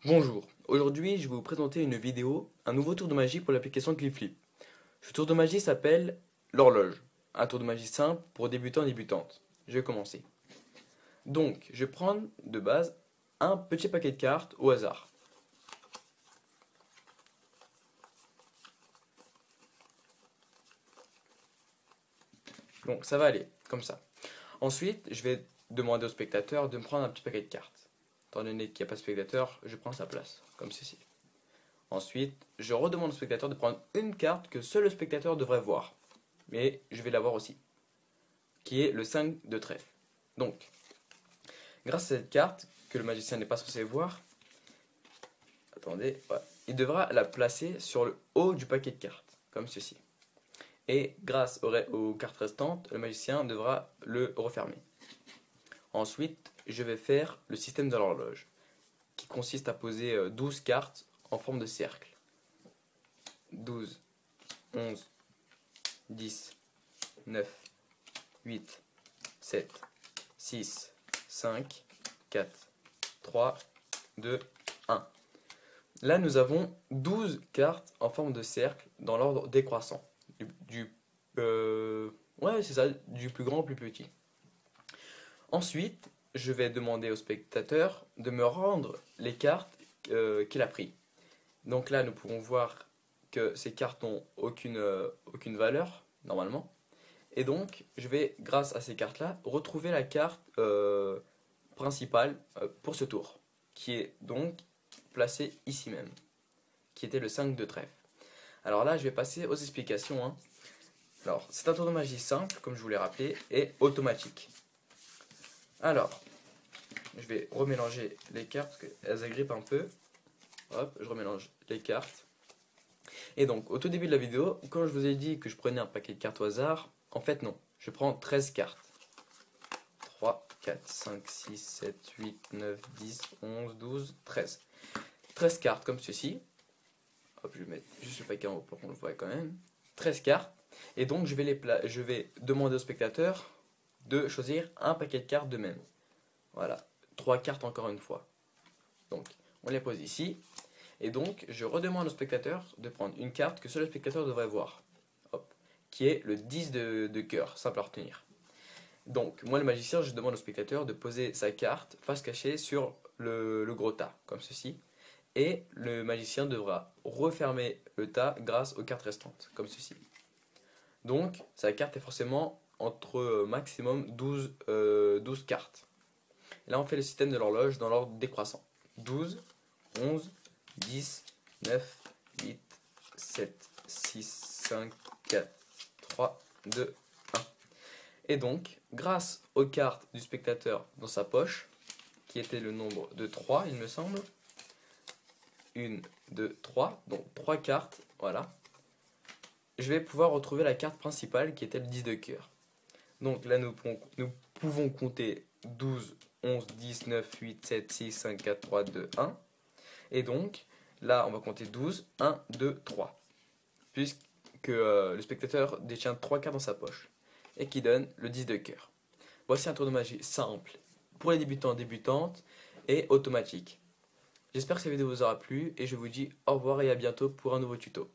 Bonjour, aujourd'hui je vais vous présenter une vidéo, un nouveau tour de magie pour l'application ClipFlip. Ce tour de magie s'appelle l'horloge, un tour de magie simple pour débutants et débutantes. Je vais commencer. Donc, je vais prendre de base un petit paquet de cartes au hasard. Donc ça va aller, comme ça. Ensuite, je vais demander au spectateur de me prendre un petit paquet de cartes. Étant donné qu'il n'y a pas de spectateur, je prends sa place, comme ceci. Ensuite, je redemande au spectateur de prendre une carte que seul le spectateur devrait voir. Mais je vais l'avoir aussi, qui est le 5 de trèfle. Donc, grâce à cette carte, que le magicien n'est pas censé voir, attendez, voilà, il devra la placer sur le haut du paquet de cartes, comme ceci. Et grâce aux cartes restantes, le magicien devra le refermer. Ensuite, je vais faire le système de l'horloge, qui consiste à poser 12 cartes en forme de cercle. 12, 11, 10, 9, 8, 7, 6, 5, 4, 3, 2, 1. Là, nous avons 12 cartes en forme de cercle dans l'ordre décroissant. Ouais, c'est ça, du plus grand au plus petit. Ensuite, je vais demander au spectateur de me rendre les cartes qu'il a prises. Donc là, nous pouvons voir que ces cartes n'ont aucune valeur, normalement. Et donc, je vais, grâce à ces cartes-là, retrouver la carte principale pour ce tour, qui est donc placée ici même, qui était le 5 de trèfle. Alors là, je vais passer aux explications, hein. Alors, c'est un tour de magie simple, comme je vous l'ai rappelé, et automatique. Alors, je vais remélanger les cartes, parce qu'elles agrippent un peu. Hop, je remélange les cartes. Et donc, au tout début de la vidéo, quand je vous ai dit que je prenais un paquet de cartes au hasard, en fait non, je prends 13 cartes. 3, 4, 5, 6, 7, 8, 9, 10, 11, 12, 13. 13 cartes comme ceci. Hop, je vais mettre juste le paquet en haut pour qu'on le voit quand même. 13 cartes. Et donc, je vais demander au spectateur de choisir un paquet de cartes de même. Voilà, 3 cartes encore une fois. Donc, on les pose ici. Et donc, je redemande au spectateur de prendre une carte que seul le spectateur devrait voir. Hop, qui est le 10 de cœur, simple à retenir. Donc, moi le magicien, je demande au spectateur de poser sa carte face cachée sur le gros tas, comme ceci. Et le magicien devra refermer le tas grâce aux cartes restantes, comme ceci. Donc, sa carte est forcément entre maximum 12 cartes. Et là, on fait le système de l'horloge dans l'ordre décroissant. 12, 11, 10, 9, 8, 7, 6, 5, 4, 3, 2, 1. Et donc, grâce aux cartes du spectateur dans sa poche, qui était le nombre de 3, il me semble, 1, 2, 3, donc 3 cartes, voilà, je vais pouvoir retrouver la carte principale qui était le 10 de cœur. Donc là, nous pouvons compter 12, 11, 10, 9, 8, 7, 6, 5, 4, 3, 2, 1. Et donc, là, on va compter 12, 1, 2, 3. Puisque le spectateur détient 3 cartes dans sa poche. Et qui donne le 10 de cœur. Voici un tour de magie simple pour les débutants et débutantes et automatique. J'espère que cette vidéo vous aura plu et je vous dis au revoir et à bientôt pour un nouveau tuto.